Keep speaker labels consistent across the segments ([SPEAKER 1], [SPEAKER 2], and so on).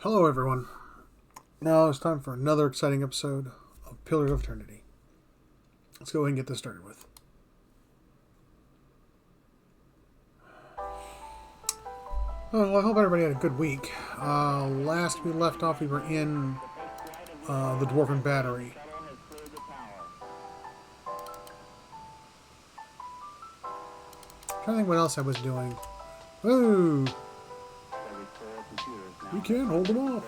[SPEAKER 1] Hello, everyone. Now it's time for another exciting episode of Pillars of Eternity. Let's go ahead and get this started with. Well, I hope everybody had a good week. Last we left off, we were in the Dwarven Battery. I'm trying to think what else I was doing. Whoa! You can't hold them off.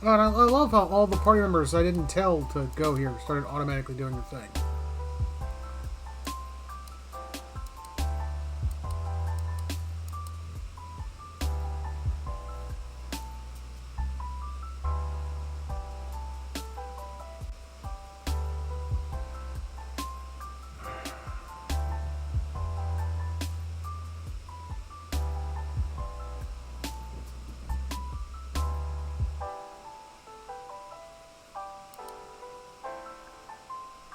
[SPEAKER 1] Oh, and I love how all the party members I didn't tell to go here started automatically doing the thing.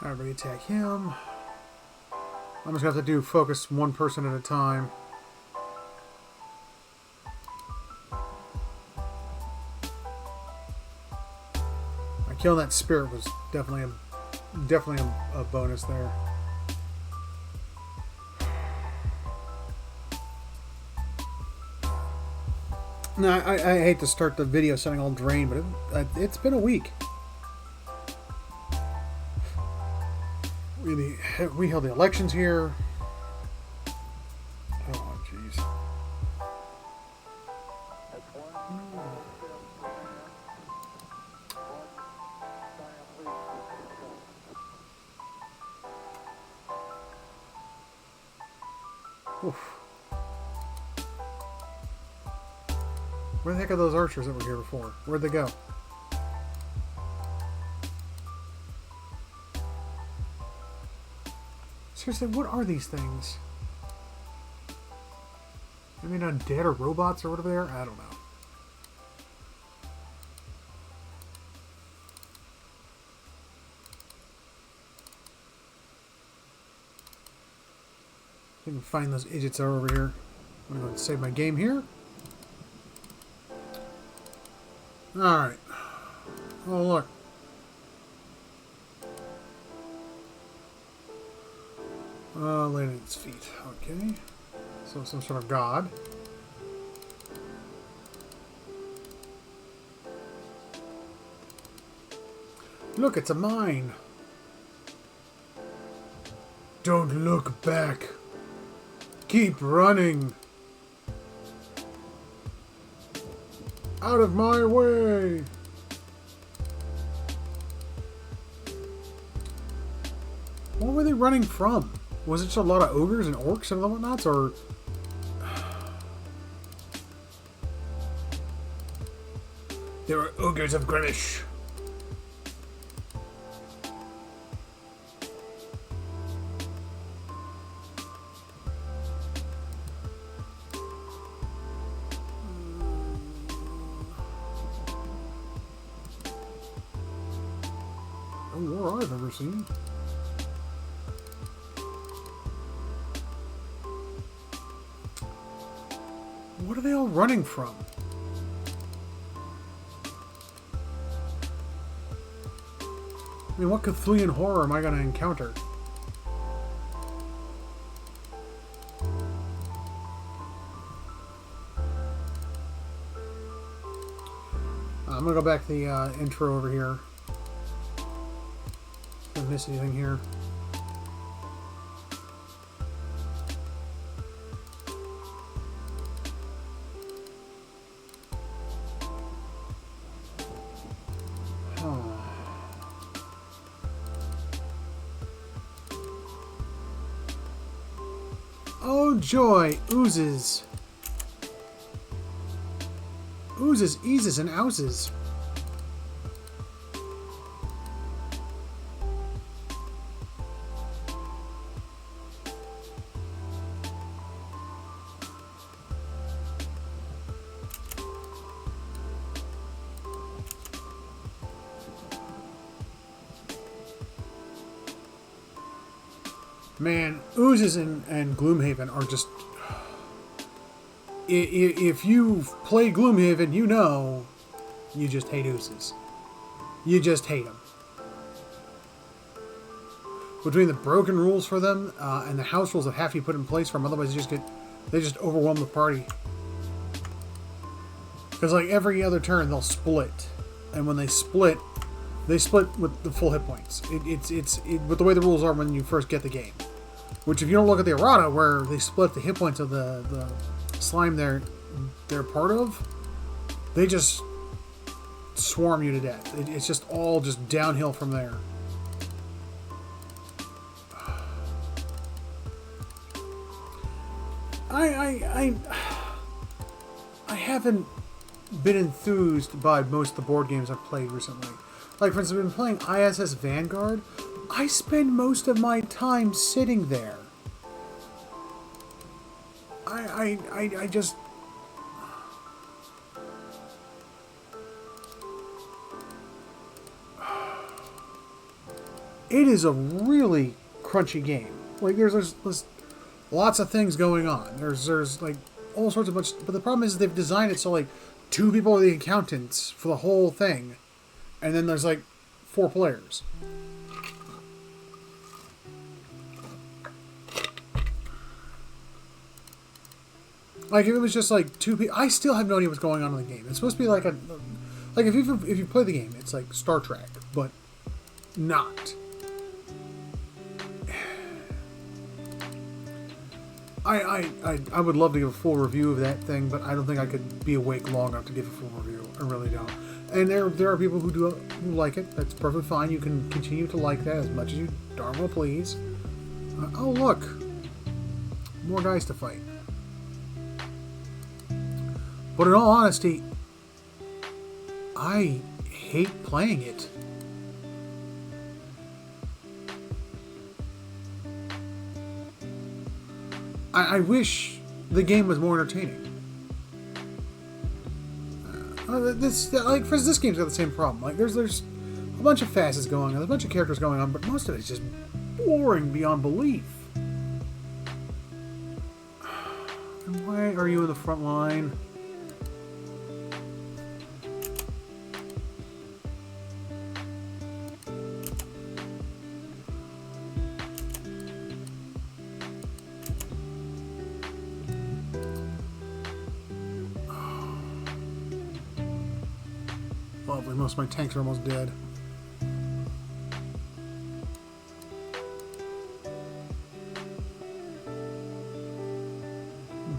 [SPEAKER 1] Everybody attack him. I'm just going to have to do focus one person at a time. Killing that spirit was definitely a bonus there. Now, I hate to start the video sounding all drained, but it's been a week. We held the elections here. Oh, jeez. Oof. Where the heck are those archers that were here before? Where'd they go? Seriously, what are these things? I mean, undead or robots or whatever they are? I don't know. I can find those idiots that are over here. I'm going to save my game here. Alright. Oh, look. Laid at its feet. Okay. So some sort of god. Look, it's a mine. Don't look back. Keep running. Out of my way. What were they running from? Was it just a lot of ogres and orcs and whatnots, or... There are ogres of Greenwich. No war I've ever seen. What are they all running from? I mean, what Cthulhian horror am I going to encounter? I'm going to go back to the intro over here. Didn't miss anything here. Oh joy, oozes. Oozes, eases, and ouses. Man, oozes and Gloomhaven are just... If you've played Gloomhaven, you know you just hate oozes. You just hate them. Between the broken rules for them and the house rules that have to be put in place for them, otherwise they just overwhelm the party. Because like every other turn they'll split, and when they split with the full hit points. But the way the rules are when you first get the game, which if you don't look at the errata where they split the hit points of the slime they're part of, they just swarm you to death. It's just all just downhill from there. I haven't been enthused by most of the board games I've played recently. Like, for instance, I've been playing ISS Vanguard. I spend most of my time sitting there. I just... It is a really crunchy game. Like, there's lots of things going on. There's like all sorts of but the problem is they've designed it so like 2 people are the accountants for the whole thing, and then there's like 4 players. Like if it was just like 2 people, I still have no idea what's going on in the game. It's supposed to be like if you play the game, it's like Star Trek, but not. I would love to give a full review of that thing, but I don't think I could be awake long enough to give a full review. I really don't. And there are people who like it. That's perfectly fine. You can continue to like that as much as you darn well please. Oh look, more guys to fight. But in all honesty, I hate playing it. I wish the game was more entertaining. Like for this game's got the same problem. Like there's a bunch of facets going on, there's a bunch of characters going on, but most of it's just boring beyond belief. And why are you in the front line? Lovely, most of my tanks are almost dead.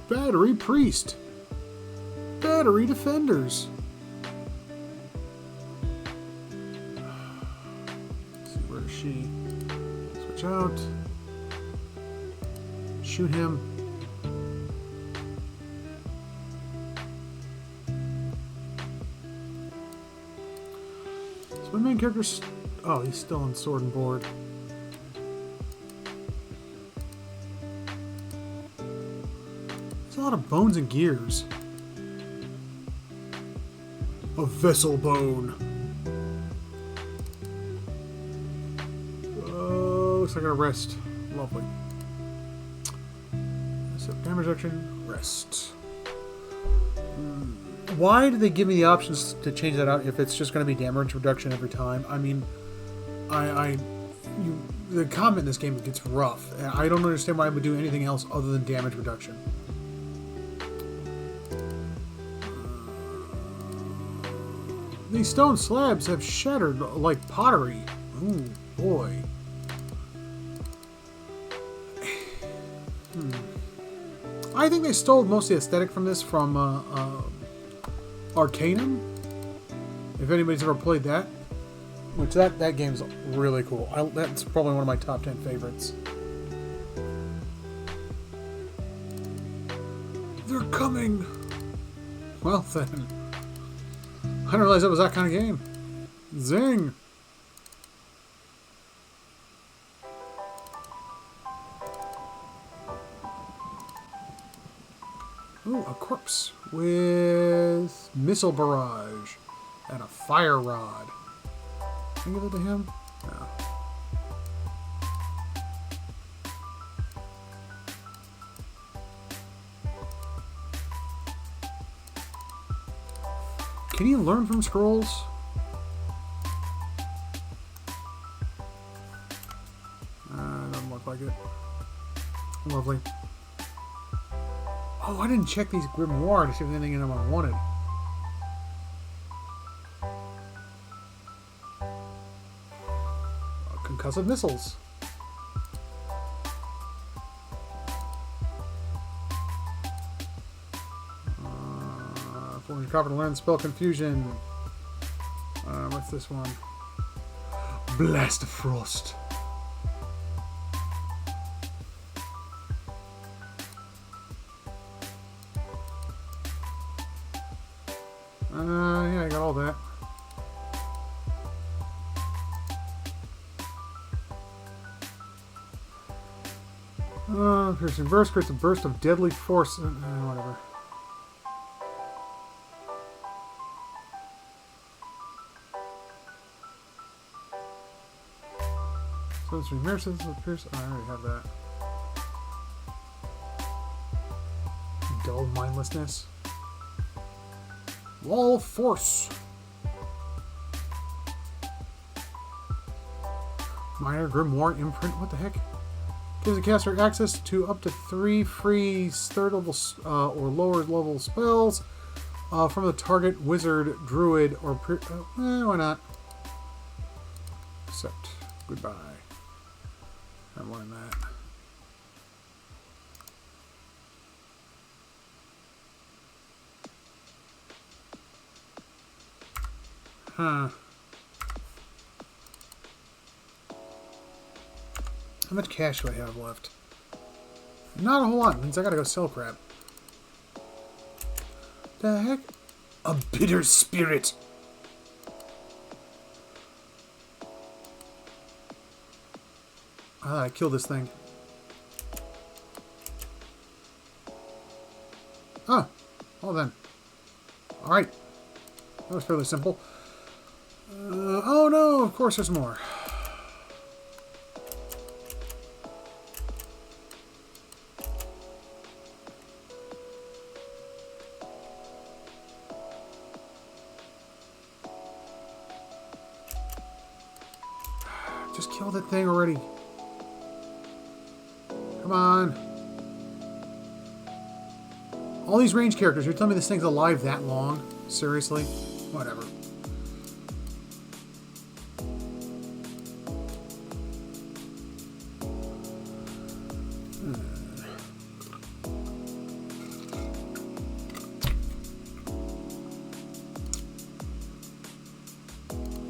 [SPEAKER 1] Battery priest. Battery defenders. Let's see, where is she? Switch out. Shoot him. My main character's... Oh, he's still on sword and board. There's a lot of bones and gears. A vessel bone. Oh, looks like a rest. Lovely. So damage reduction, rest. Why do they give me the options to change that out if it's just going to be damage reduction every time? I mean, the combat in this game gets rough, and I don't understand why I would do anything else other than damage reduction. These stone slabs have shattered like pottery. Ooh, boy. I think they stole most of the aesthetic from this from Arcanum, if anybody's ever played that, which that game's really cool. That's probably one of my top 10 favorites. They're coming. Well then, I didn't realize that was that kind of game. Zing. Ooh, a corpse with missile barrage and a fire rod. Can I give it to him? No. Can you learn from scrolls? Doesn't look like it. Lovely. Oh, I didn't check these grimoire to see if there's anything in them I wanted. Concussive missiles. Forging copper to learn spell confusion. What's this one? Blast of Frost. Yeah, I got all that. Piercing burst creates a burst of deadly force. Whatever. So it's immersive with pierce. Oh, I already have that. Dull mindlessness. Wall of Force. Minor Grimoire Imprint. What the heck? Gives the caster access to up to 3 free 3rd level or lower level spells from the target wizard, druid, or why not? Accept. Goodbye. I learned that. Huh. How much cash do I have left? Not a whole lot. Means I gotta go sell crap. The heck? A bitter spirit. I killed this thing. Oh. Well then. Alright. That was fairly simple. Oh no, of course there's more. Just kill that thing already. Come on. All these range characters, you're telling me this thing's alive that long? Seriously? Whatever.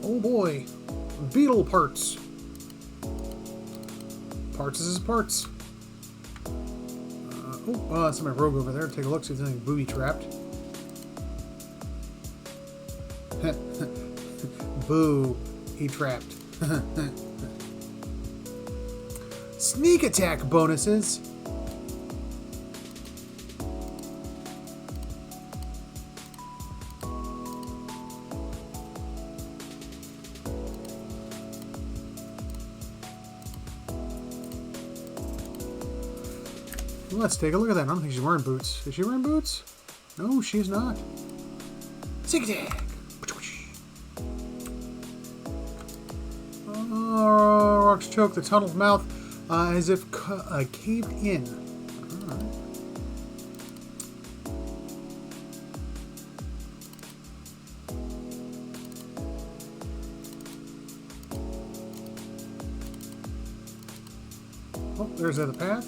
[SPEAKER 1] Oh boy. Beetle parts. Parts is parts. That's my rogue over there. Take a look, see if there's anything booby trapped. Boo. He trapped. Sneak attack bonuses. Let's take a look at that. I don't think she's wearing boots. Is she wearing boots? No, she is not. Sneak attack. Rocks choke the tunnel's mouth as if caved in. Alright. Oh, there's the path.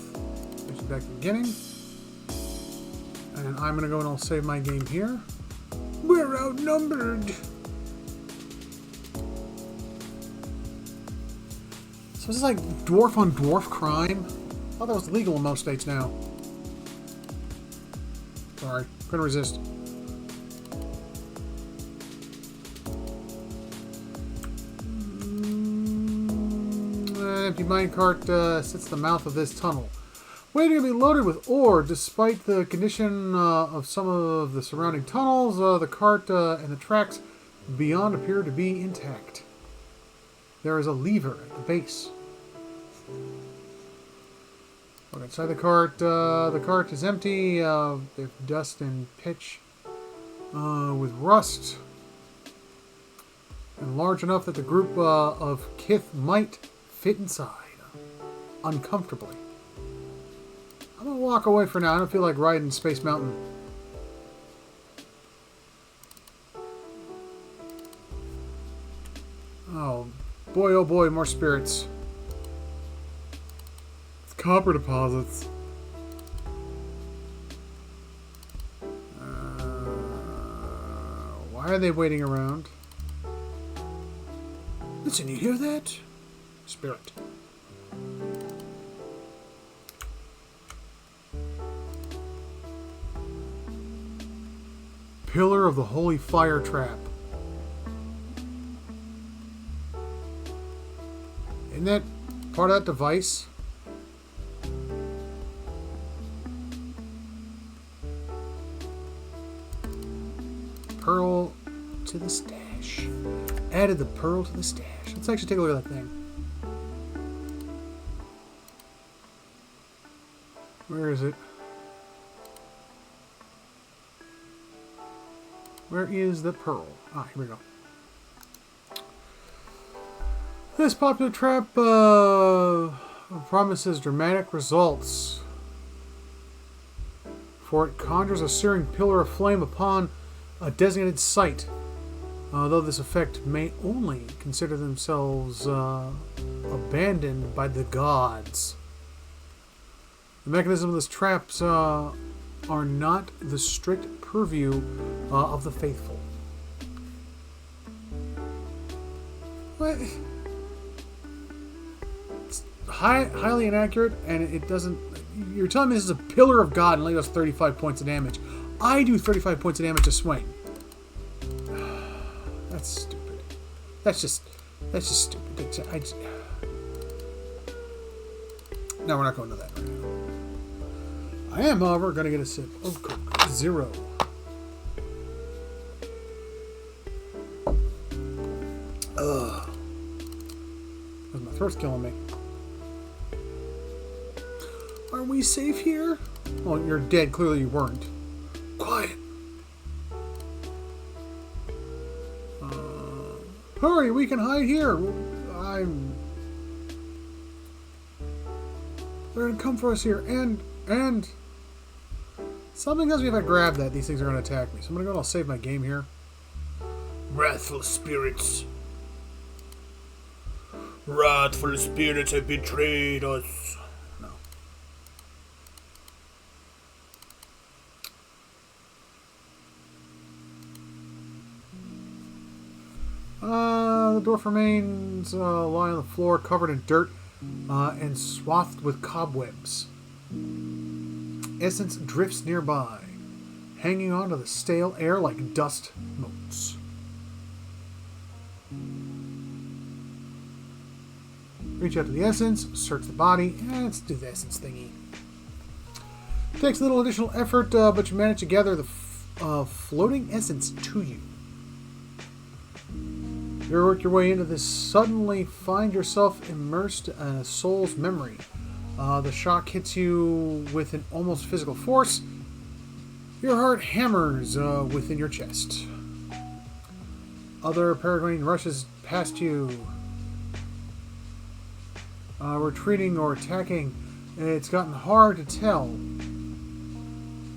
[SPEAKER 1] Back to the beginning. And I'm going to go and I'll save my game here. We're outnumbered. So this is like dwarf on dwarf crime. I thought that was legal in most states now. Sorry, couldn't resist. An empty minecart sits at the mouth of this tunnel. Waiting to be loaded with ore. Despite the condition of some of the surrounding tunnels, the cart and the tracks beyond appear to be intact. There is a lever at the base. Look inside the cart is empty. There's dust and pitch with rust. and large enough that the group of kith might fit inside uncomfortably. I'm gonna walk away for now. I don't feel like riding Space Mountain. Oh boy, more spirits. It's copper deposits. Why are they waiting around? Listen, you hear that? Spirit. Pillar of the Holy Fire Trap. Isn't that part of that device? Pearl to the stash. Added the pearl to the stash. Let's actually take a look at that thing. Where is it? Where is the pearl? Ah, here we go. This popular trap promises dramatic results, for it conjures a searing pillar of flame upon a designated site, though this effect may only consider themselves abandoned by the gods. The mechanism of this traps are not the strict purview of the faithful. What? It's highly inaccurate, and it doesn't... You're telling me this is a pillar of God and only does 35 points of damage. I do 35 points of damage to Swain. That's stupid. That's just stupid. No, we're not going to that right now. I am, however, going to get a sip of Coke Zero. Ugh. My throat's killing me. Are we safe here? Well, you're dead. Clearly you weren't. Quiet. Hurry, we can hide here. They're gonna come for us here, and something tells me if I grab that, these things are gonna attack me. So I'm gonna go and I'll save my game here. Wrathful spirits. Wrathful spirits have betrayed us. No. The dwarf remains lying on the floor, covered in dirt and swathed with cobwebs. Essence drifts nearby, hanging on to the stale air like dust motes. Reach out to the essence, search the body, and let's do the essence thingy. Takes a little additional effort, but you manage to gather the floating essence to you. You work your way into this, suddenly find yourself immersed in a soul's memory. The shock hits you with an almost physical force. Your heart hammers within your chest. Other peregrine rushes past you, retreating or attacking. It's gotten hard to tell.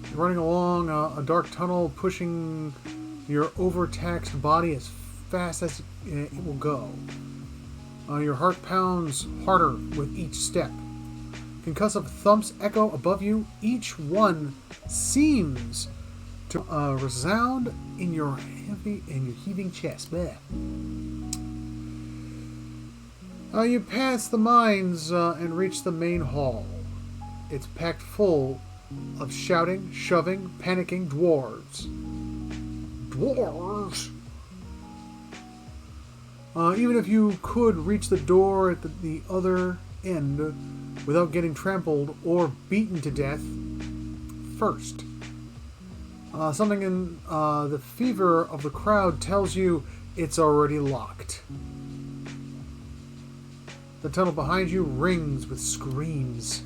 [SPEAKER 1] You're running along a dark tunnel, pushing your overtaxed body as fast as it will go. Your heart pounds harder with each step. Concussive thumps echo above you. Each one seems to resound in your heaving chest. You pass the mines and reach the main hall. It's packed full of shouting, shoving, panicking dwarves. Dwarves! Even if you could reach the door at the other end without getting trampled or beaten to death first. Something in the fever of the crowd tells you it's already locked. The tunnel behind you rings with screams.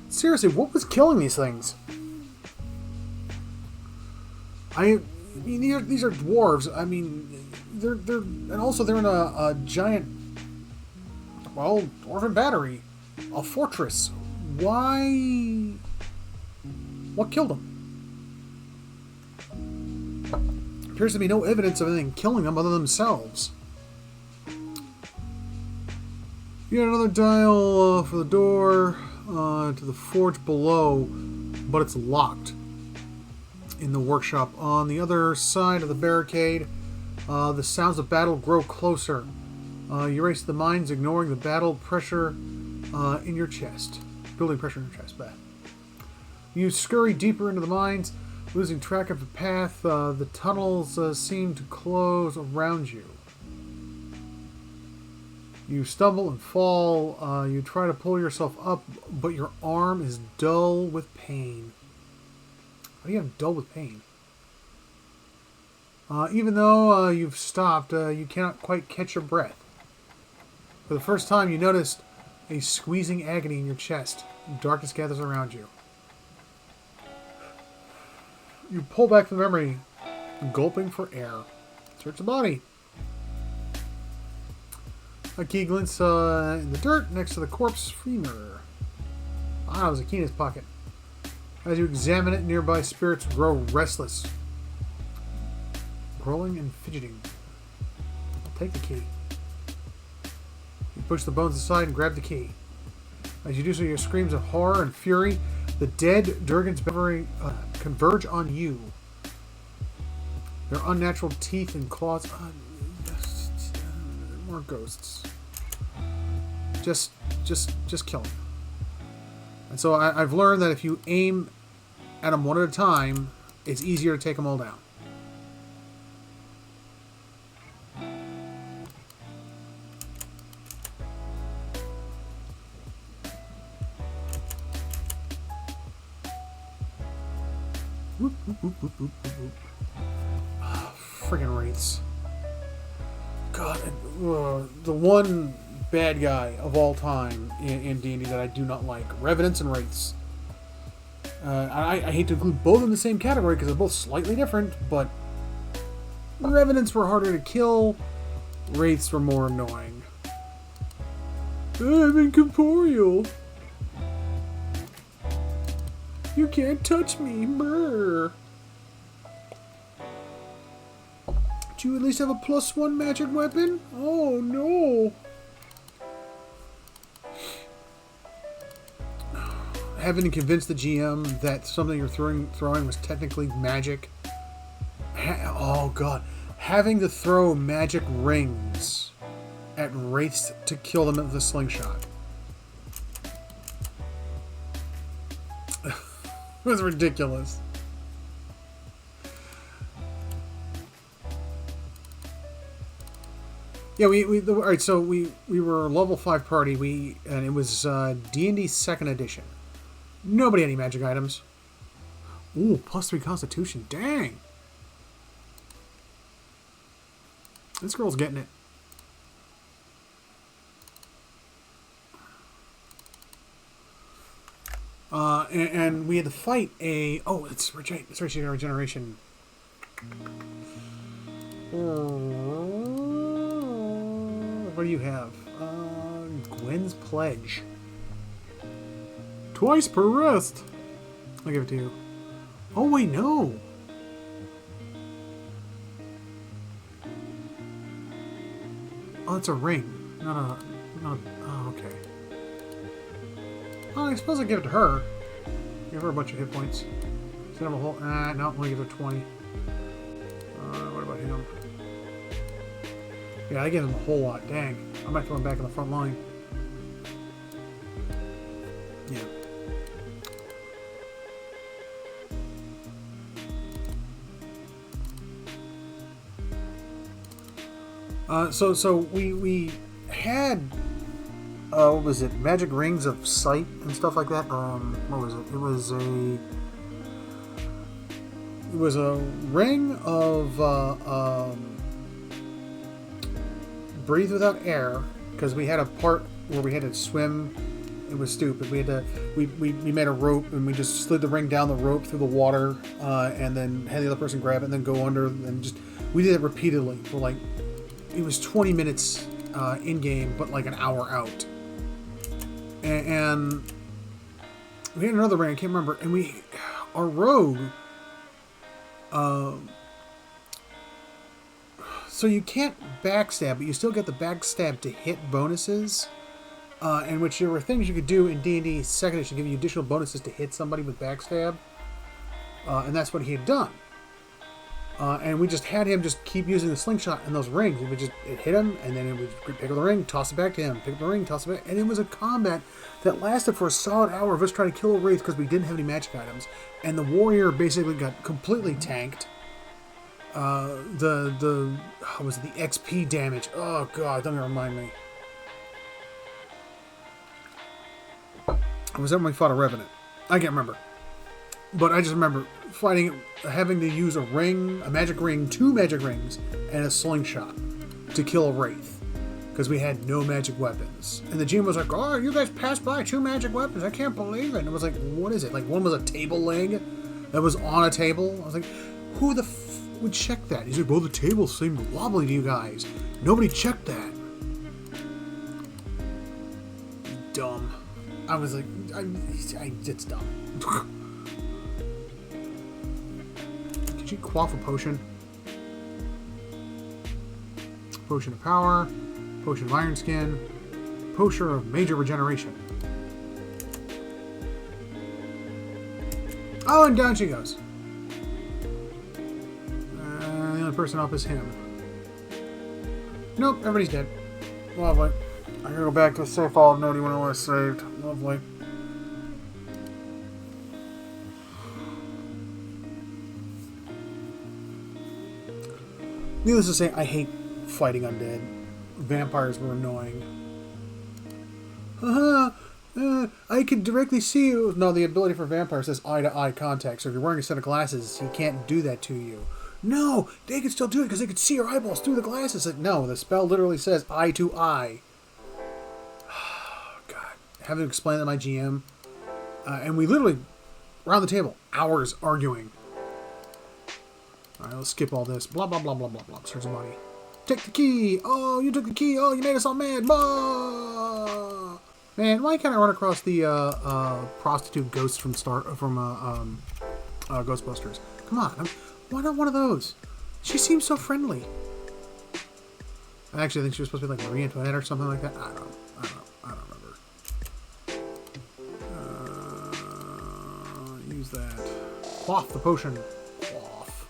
[SPEAKER 1] Seriously, what was killing these things? I mean, these are dwarves. I mean, and also they're in a giant, well, dwarven battery, a fortress. Why? What killed them? Appears to be no evidence of anything killing them other than themselves. You got another dial for the door to the forge below, but it's locked in the workshop. On the other side of the barricade, the sounds of battle grow closer. You race the mines, ignoring the battle pressure in your chest. Building pressure in your chest. Bad. You scurry deeper into the mines, losing track of the path. The tunnels seem to close around you. You stumble and fall. You try to pull yourself up, but your arm is dull with pain. How do you have dull with pain? Even though you've stopped, you cannot quite catch your breath. For the first time, you noticed a squeezing agony in your chest. Darkness gathers around you. You pull back from memory, gulping for air. Search the body. A key glints in the dirt next to the corpse femur. Ah, it was a key in his pocket. As you examine it, nearby spirits grow restless, rolling and fidgeting. I'll take the key. You push the bones aside and grab the key. As you do so, your screams of horror and fury. The dead Durgan's converge on you. Their unnatural teeth and claws. More ghosts. Just kill them. And so I've learned that if you aim at them one at a time, it's easier to take them all down. Whoop, whoop, whoop, whoop, whoop, whoop. Oh, friggin' wraiths. God, the one bad guy of all time in D&D that I do not like. Revenants and Wraiths. I hate to include both in the same category because they're both slightly different, but Revenants were harder to kill. Wraiths were more annoying. I'm incorporeal. You can't touch me. Brr. Do you at least have a +1 magic weapon? Oh no. Having to convince the GM that something you're throwing was technically magic. Oh god. Having to throw magic rings at wraiths to kill them with a slingshot. It was ridiculous. Yeah, all right. So we were a level 5 party. And it was D&D 2nd edition. Nobody had any magic items. Ooh, +3 Constitution. Dang. This girl's getting it. And we had to fight a... Oh, it's regeneration. What do you have? Gwen's Pledge. Twice per rest. I'll give it to you. Oh, wait, no. Oh, it's a ring. No. Oh, okay. Oh, I suppose I'll give it to her. Give her a bunch of hit points. Instead of a whole... no, I'm going to give her 20. What about him? Yeah, I gave him a whole lot. Dang. I might throw him back in the front line. Yeah. So we had what was it? Magic rings of sight and stuff like that. What was it? It was a ring of breathe without air, because we had a part where we had to swim. It was stupid. We had to we made a rope and we just slid the ring down the rope through the water, and then had the other person grab it and then go under, and just we did it repeatedly for like was 20 minutes in game, but like an hour out. And we had another ring, I can't remember, and our rogue. So you can't backstab, but you still get the backstab to hit bonuses. In which there were things you could do in D&D 2nd edition, give you additional bonuses to hit somebody with backstab. And that's what he had done. And we just had him just keep using the slingshot and those rings. It hit him, and then it would pick up the ring, toss it back to him, pick up the ring, toss it back. And it was a combat that lasted for a solid hour of us trying to kill a wraith because we didn't have any magic items. And the warrior basically got completely tanked. The XP damage. Oh god, don't even remind me. Was that when we fought a revenant? I can't remember. But I just remember having to use a magic ring, 2 magic rings, and a slingshot to kill a wraith. Because we had no magic weapons. And the GM was like, oh, you guys passed by 2 magic weapons. I can't believe it. And I was like, what is it? Like, one was a table leg that was on a table. I was like, who the would check that? He's like, well, the table seemed wobbly to you guys. Nobody checked that. Dumb. I was like, it's dumb. Did you quaff a potion? Potion of power, potion of iron skin, potion of major regeneration. Oh, and down she goes. The only person up is him. Nope, everybody's dead. Lovely. I gotta go back to the save file note when I was saved. Lovely. Needless to say, I hate fighting undead. Vampires were annoying. I can directly see you. No, the ability for vampires says eye-to-eye contact. So if you're wearing a set of glasses, he can't do that to you. No, they can still do it because they can see your eyeballs through the glasses. Like, no, the spell literally says eye-to-eye. God. Having to explain that to my GM. And we literally, around the table, hours arguing. Alright, let's skip all this. Blah, blah, blah, blah, blah, blah. Search the body. Take the key! Oh, you took the key! Oh, you made us all mad! Bah! Man, why can't I run across the prostitute ghost from Ghostbusters? Come on, why not one of those? She seems so friendly. Actually, I think she was supposed to be like Marie Antoinette or something like that. I don't remember. Use that. Quaff the potion. Quaff.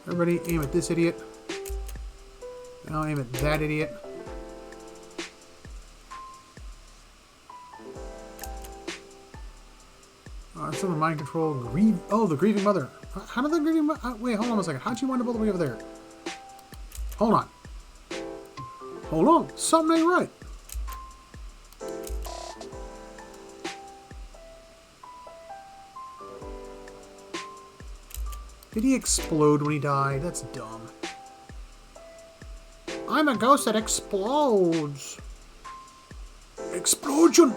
[SPEAKER 1] Everybody aim at this idiot. Now aim at that idiot. Some of mind control. Oh, the grieving mother. How did the grieving mother... wait, hold on a second. How'd you wind up all the way over there? Hold on. Hold on. Something ain't right. Did he explode when he died? That's dumb. I'm a ghost that explodes. Explosion!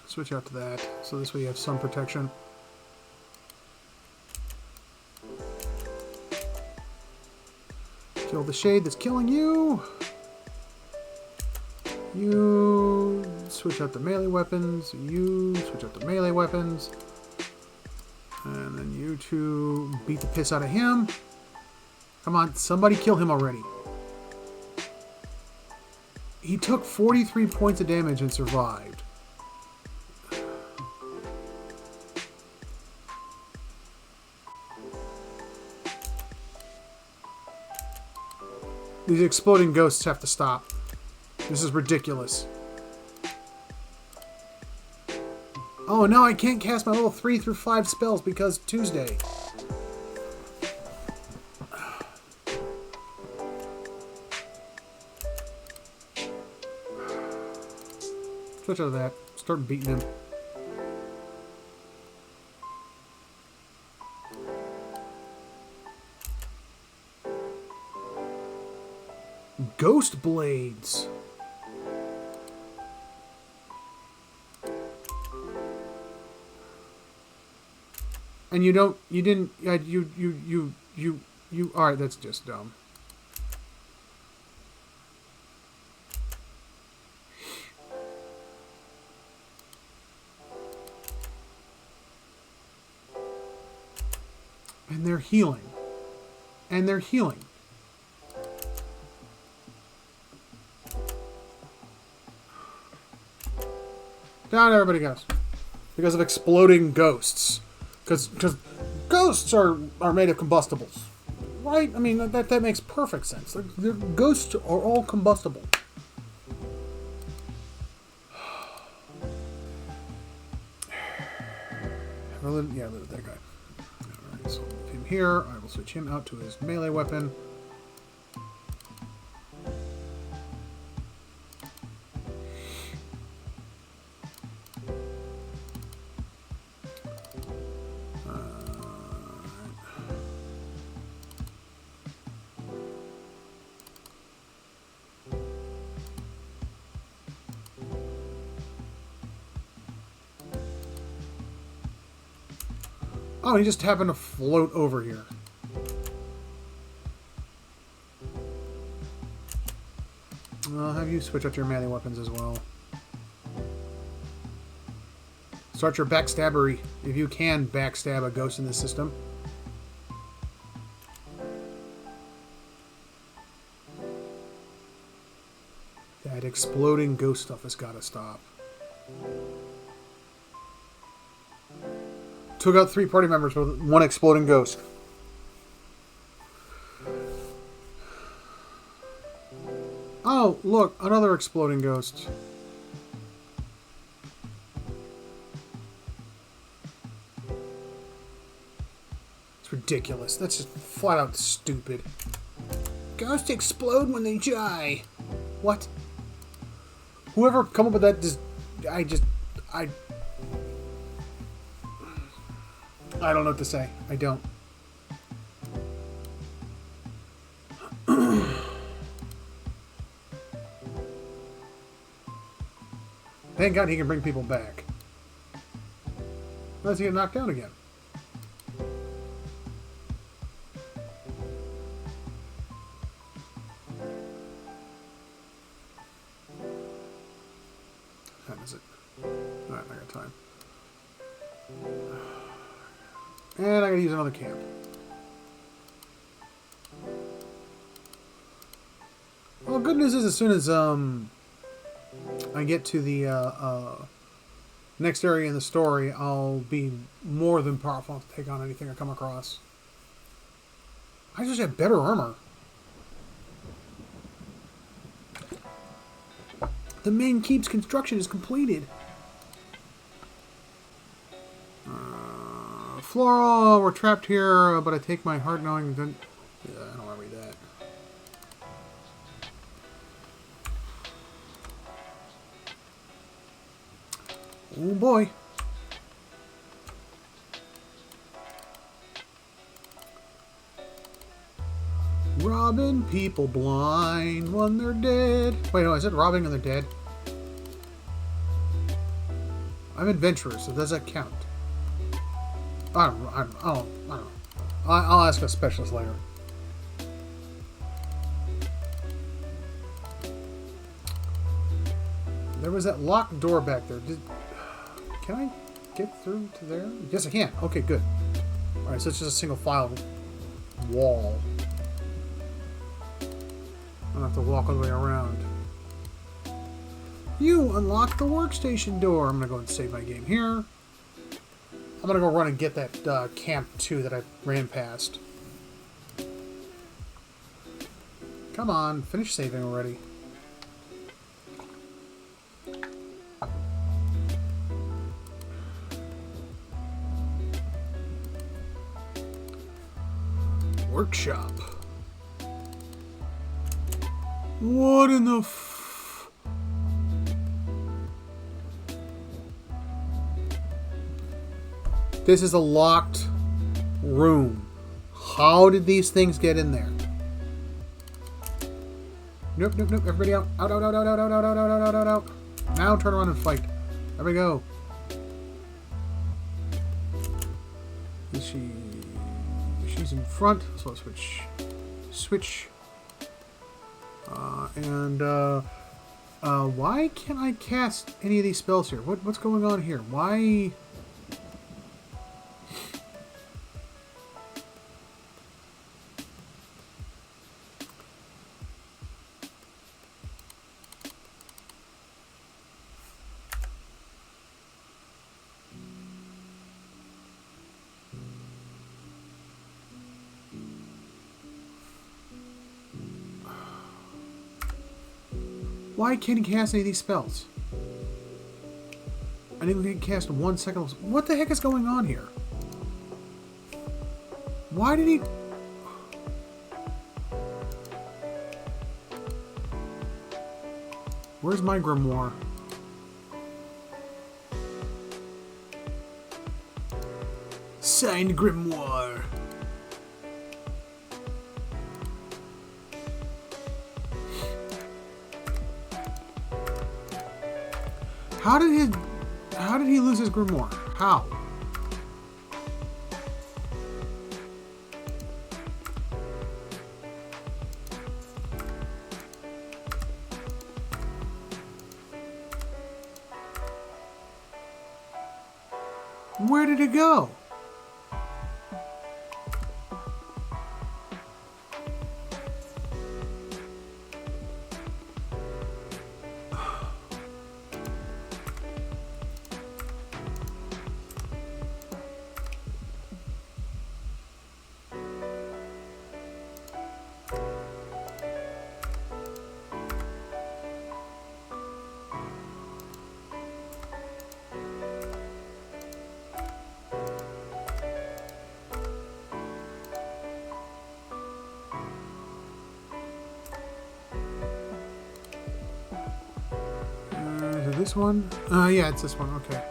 [SPEAKER 1] Switch out to that, so this way you have some protection. Kill the shade that's killing you. You switch out the melee weapons. You switch out the melee weapons. And then you two beat the piss out of him. Come on, somebody kill him already. He took 43 points of damage and survived. These exploding ghosts have to stop. This is ridiculous. Oh, no, I can't cast my little 3 through 5 spells because Tuesday. Switch out of that. Start beating him. Ghost blades. And you don't, you didn't, you, alright, that's just dumb. And they're healing. And they're healing. Down everybody goes. Because of exploding ghosts. Because ghosts are made of combustibles. Right? I mean, that makes perfect sense. The ghosts are all combustible. Yeah, that guy. Alright, so with him here, I will switch him out to his melee weapon. Oh, he just happened to float over here. I'll have you switch out your melee weapons as well. Start your backstabbery, if you can backstab a ghost in this system. That exploding ghost stuff has got to stop. Took out 3 party members with 1 exploding ghost. Oh, look, another exploding ghost. It's ridiculous. That's just flat out stupid. Ghosts explode when they die. What? Whoever come up with that I don't know what to say. I don't. Thank God he can bring people back. Unless he get knocked down again. How is it? Alright, I got time. And I gotta use another camp. Well, good news is as soon as I get to the next area in the story, I'll be more than powerful to take on anything I come across. I just have better armor. The main keep's construction is completed. Floral, we're trapped here, but I take my heart knowing that... Yeah, I don't want to read that. Oh boy. Robbing people blind when they're dead. Wait, no, I said robbing when they're dead. I'm adventurous, so does that count? I don't know. I'll ask a specialist later. There was that locked door back there. Can I get through to there? Yes, I can. Okay, good. Alright, so it's just a single file wall. I don't have to walk all the way around. You unlocked the workstation door. I'm going to go and save my game here. I'm going to go run and get that Camp 2 that I ran past. Come on, finish saving already. Workshop. What in the This is a locked room. How did these things get in there? Nope, nope, nope. Everybody out. Out, out, out, out, out, out, out, out, out, out, out, out. Now turn around and fight. There we go. She's in front, so let's switch. Why can't I cast any of these spells here? What's going on here? Why? Why can't he cast any of these spells? I didn't even cast 1 second. What the heck is going on here? Why did he... Where's my grimoire? Signed grimoire. How did he lose his grimoire? How? Where did it go? This one? Yeah, it's this one. Okay.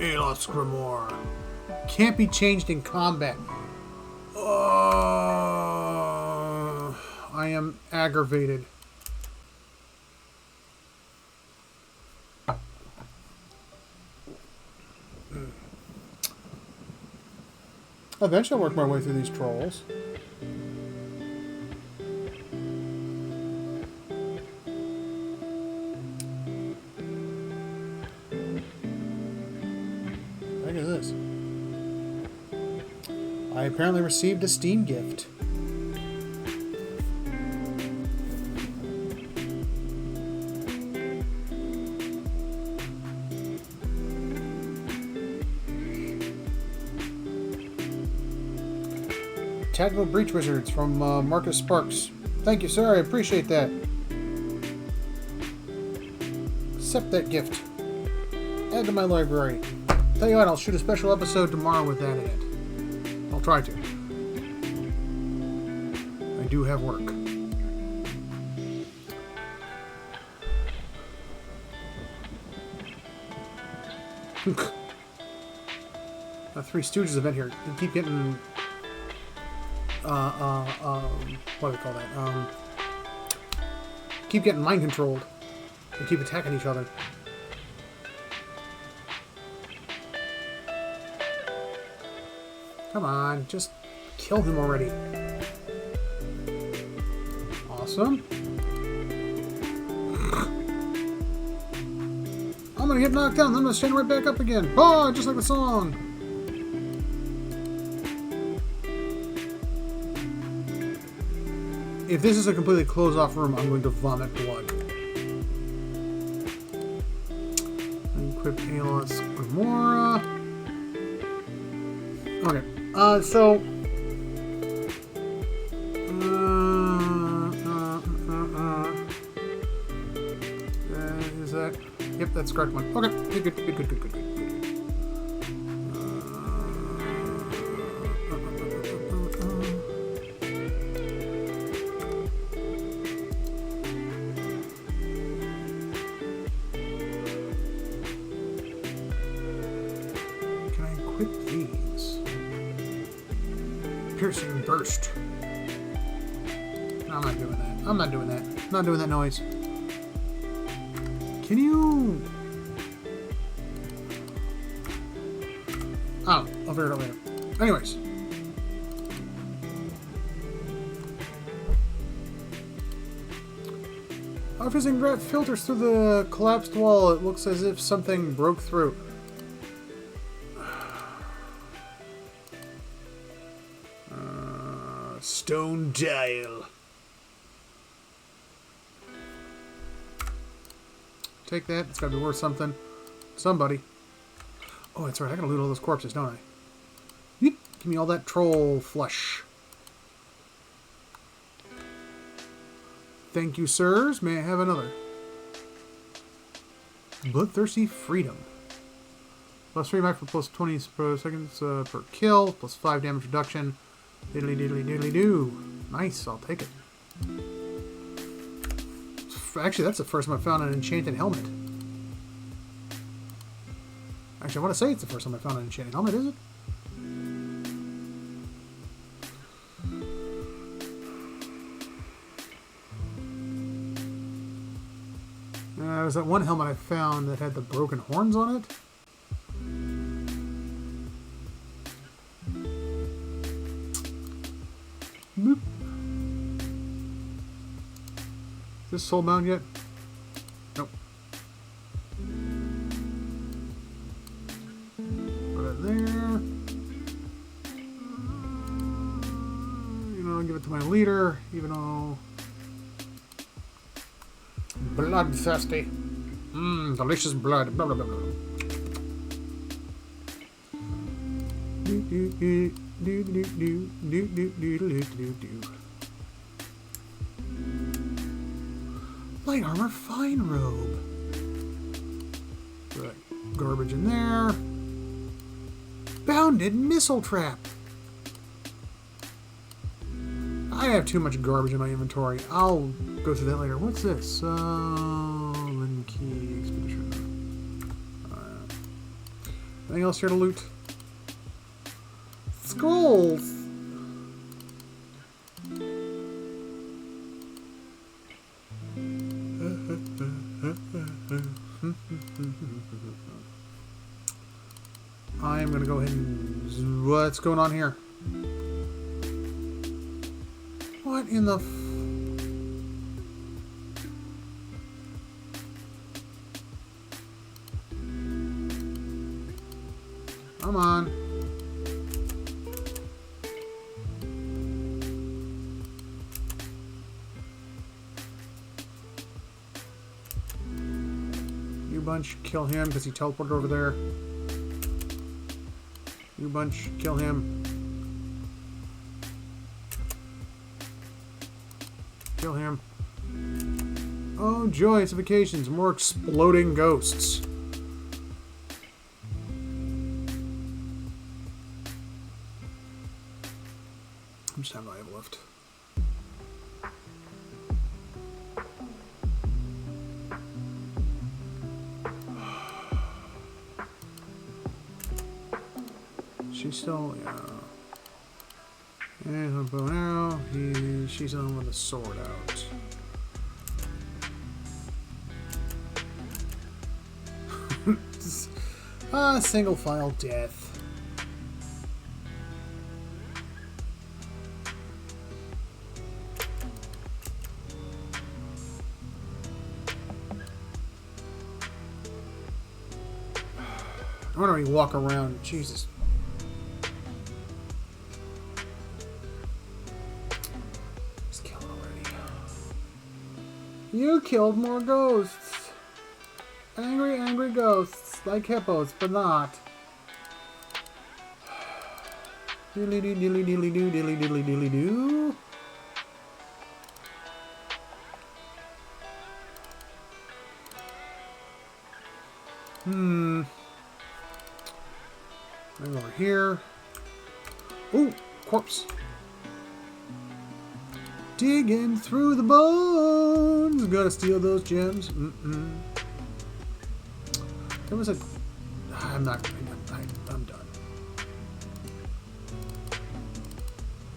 [SPEAKER 1] Elos Grimoire. Can't be changed in combat. I am aggravated. Eventually I'll work my way through these trolls. What is this? I apparently received a Steam gift. Tactical Breach Wizards from Marcus Sparks. Thank you, sir. I appreciate that. Accept that gift. Add to my library. Tell you what, I'll shoot a special episode tomorrow with that in it. I'll try to. I do have work. A Three Stooges event here. You keep getting... what do they call that? Keep getting mind controlled. They keep attacking each other. Come on, just kill him already. Awesome. I'm gonna get knocked down, then I'm gonna stand right back up again. Oh, just like the song. If this is a completely closed off room, I'm going to vomit blood. Equip Aelos Grimoire. Okay, so... is that... Yep, that's the correct one. Okay, good. Piercing burst. No, I'm not doing that. I'm not doing that. I'm not doing that noise. Can you... Oh, I'll figure it out later. Anyways. How fizzing breath filters through the collapsed wall. It looks as if something broke through. Stone dial. Take that. It's gotta be worth something. Somebody. Oh, that's right. I gotta loot all those corpses, don't I? Yep. Give me all that troll flesh. Thank you, sirs. May I have another? Bloodthirsty Freedom. Plus 3 back for plus 20 per seconds per kill. Plus 5 damage reduction. Diddly diddly diddly do. Nice. I'll take it. Actually, that's the first time I found an enchanted helmet. Actually, I want to say it's the first time I found an enchanted helmet, is it? There was that one helmet I found that had the broken horns on it. Boop. Is this soulbound yet? Nope. Put it there. You know, give it to my leader, even though... Bloodthirsty. Delicious blood. Blah, blah, blah, blah. Light armor fine robe. Right. Garbage in there. Bounded missile trap. I have too much garbage in my inventory. I'll go through that later. What's this? Lin Key Expedition. Anything else here to loot? Scrolls! I am going to go ahead and... What's going on here? What in the... Come on. You bunch, kill him because he teleported over there. You bunch, kill him. Kill him. Oh, joy, it's vacations. More exploding ghosts. I'm just having a lift. She's still, yeah. And her bow and arrow. She's on with the sword out. Single file death. I want to walk around. Jesus. Just kill already. You killed more ghosts. Angry, angry ghosts. Like hippos, but not. Dilly doo, dilly dilly doo, dilly dilly dilly doo. Over here. Ooh, corpse. Digging through the bones. Gotta steal those gems. There was a... I'm not... I'm done.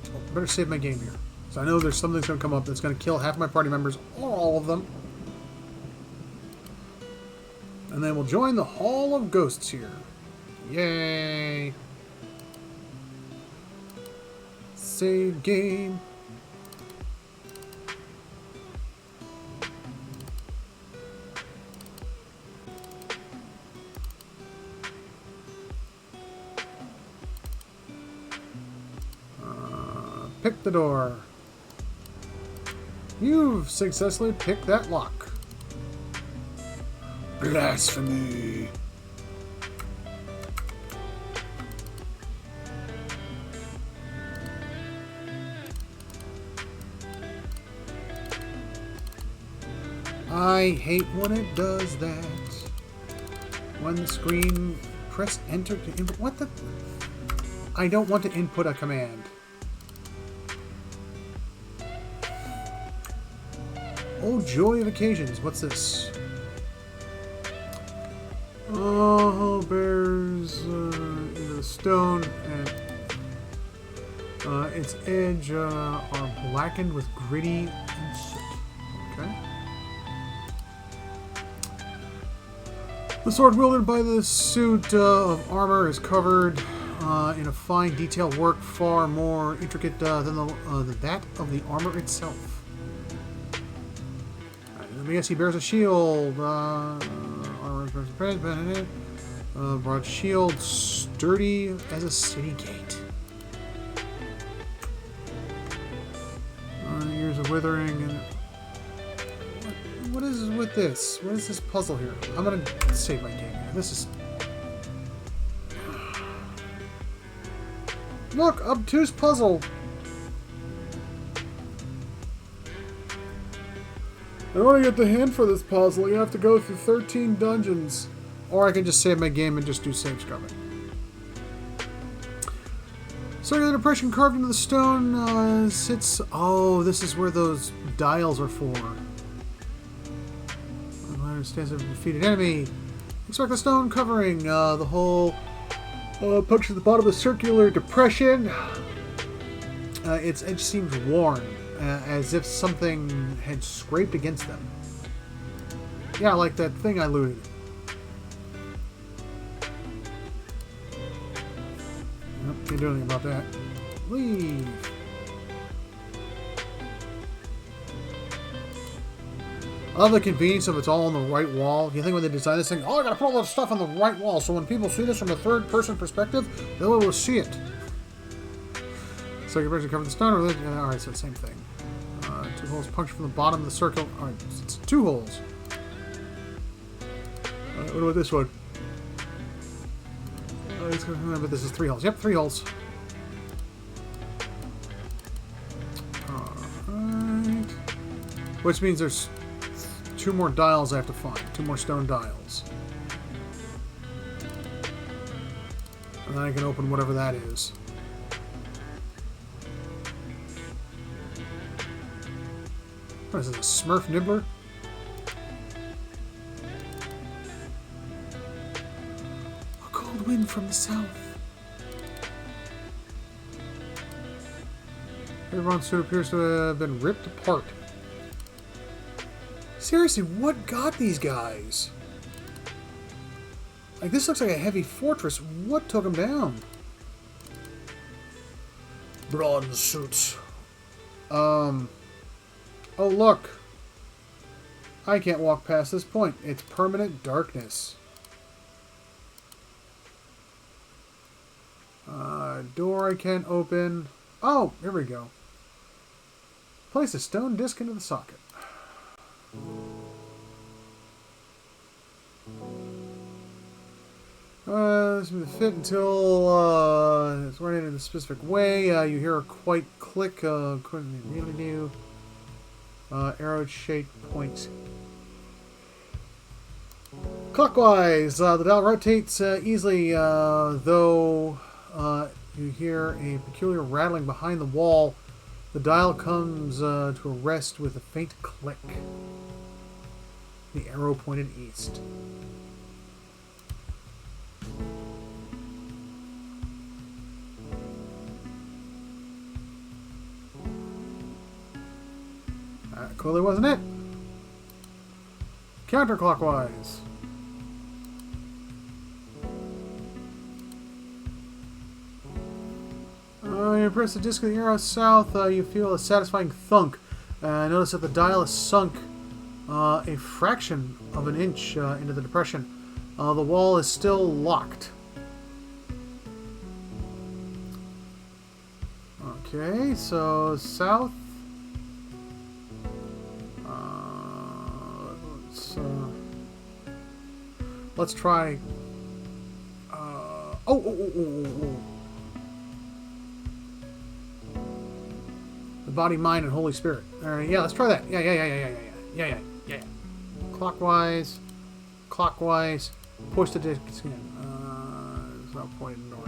[SPEAKER 1] Oh, better save my game here. So I know there's something that's going to come up that's going to kill half my party members, or all of them. And then we'll join the Hall of Ghosts here. Yay! Save game. Pick the door. You've successfully picked that lock. Blasphemy. I hate when it does that. When the screen press enter to input. What the? I don't want to input a command. Oh, joy of occasions. What's this? Oh, bears into the stone, and its edge are blackened with gritty and soot. Okay. The sword wielded by the suit of armor is covered in a fine detailed work far more intricate than that of the armor itself. Yes, he bears a shield. Broad shield, sturdy as a city gate. Years of withering. And what is with this? What is this puzzle here? I'm gonna save my game here. This is. Look, obtuse puzzle. In order to get the hint for this puzzle, you have to go through 13 dungeons. Or I can just save my game and just do save scrubbing. Circular depression carved into the stone sits... Oh, this is where those dials are for. Stands a defeated enemy. Expect the stone covering the whole punch at the bottom of the circular depression. Its edge seems worn. As if something had scraped against them. Yeah, like that thing I looted. Nope, can't do anything about that. Leave. I love the convenience of it's all on the right wall. You think when they designed this thing, oh, I gotta put all this stuff on the right wall, so when people see this from a third-person perspective, they'll be able to see it. Second person covered the stone. Alright, so the same thing. Two holes punched from the bottom of the circle. Alright, it's two holes. What about this one? But this is three holes. Yep, three holes. Alright. Which means there's two more dials I have to find. Two more stone dials. And then I can open whatever that is. What is this, a Smurf nibbler? A cold wind from the south. Everyone's suit appears to have been ripped apart. Seriously, what got these guys? Like, this looks like a heavy fortress. What took them down? Bronze suits. Oh, look. I can't walk past this point. It's permanent darkness. Door I can't open. Oh, here we go. Place a stone disc into the socket. This will fit until it's running in a specific way. You hear a quite click. Couldn't really do. Arrow-shaped points. Clockwise, the dial rotates easily, though you hear a peculiar rattling behind the wall. The dial comes to a rest with a faint click. The arrow pointed east. That clearly wasn't it. Counterclockwise. you press the disc of the arrow south, you feel a satisfying thunk. Notice that the dial is sunk a fraction of an inch into the depression. The wall is still locked. Okay, so south. Let's try. Oh. The body, mind, and Holy Spirit. All right, yeah, let's try that. Yeah. Clockwise. Push the disc in. It's not pointing north.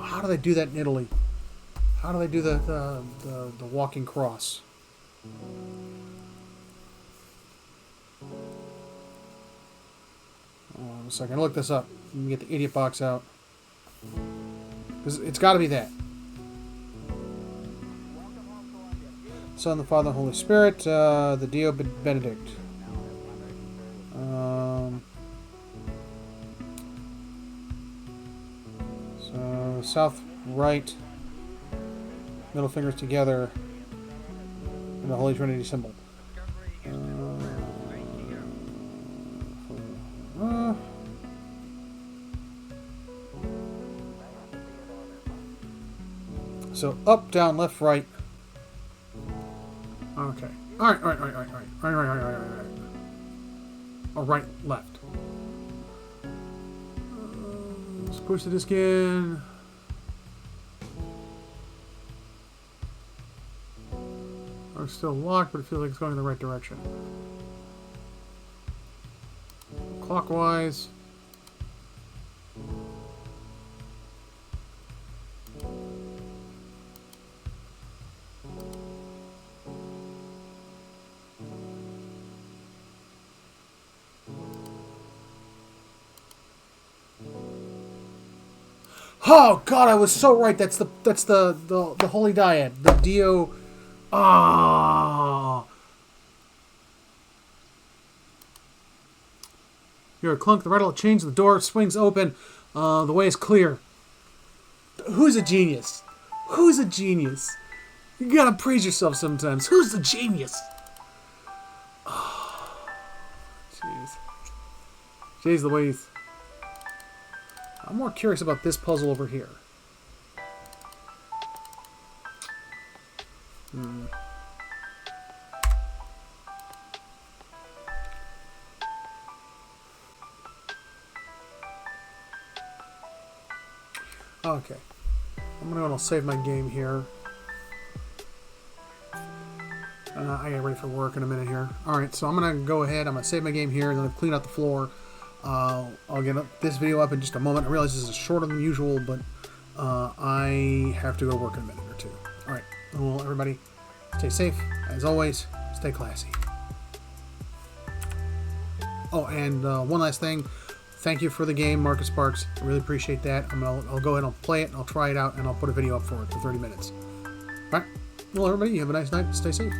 [SPEAKER 1] How do they do that in Italy? How do they do the walking cross? A second, look this up. Let me get the idiot box out. It's got to be that. Son, the Father, and Holy Spirit, the Dio Benedict. So south, right, middle fingers together, and the Holy Trinity symbol. So up, down, left, right. Okay. All right. Or right, left. Let's push the disc in. It's still locked, but it feels like it's going in the right direction. Clockwise. Oh God, I was so right. That's the holy dyad, the Dio. Ah. You're a clunk. The rattle change. The door swings open. The way is clear. Who's a genius? Who's a genius? You gotta praise yourself sometimes. Who's the genius? Oh, jeez. Jeez Louise. I'm more curious about this puzzle over here. Okay. I'm gonna save my game here. I get ready for work in a minute here. Alright, so I'm gonna go ahead, I'm gonna save my game here, and then clean out the floor. I'll get this video up in just a moment. I realize this is shorter than usual, but I have to go work in a minute or two. Alright, well, everybody, stay safe. As always, stay classy. Oh, and one last thing. Thank you for the game, Marcus Sparks. I really appreciate that. I'll go ahead and I'll play it, and I'll try it out, and I'll put a video up for it for 30 minutes. Alright, well, everybody, you have a nice night. Stay safe.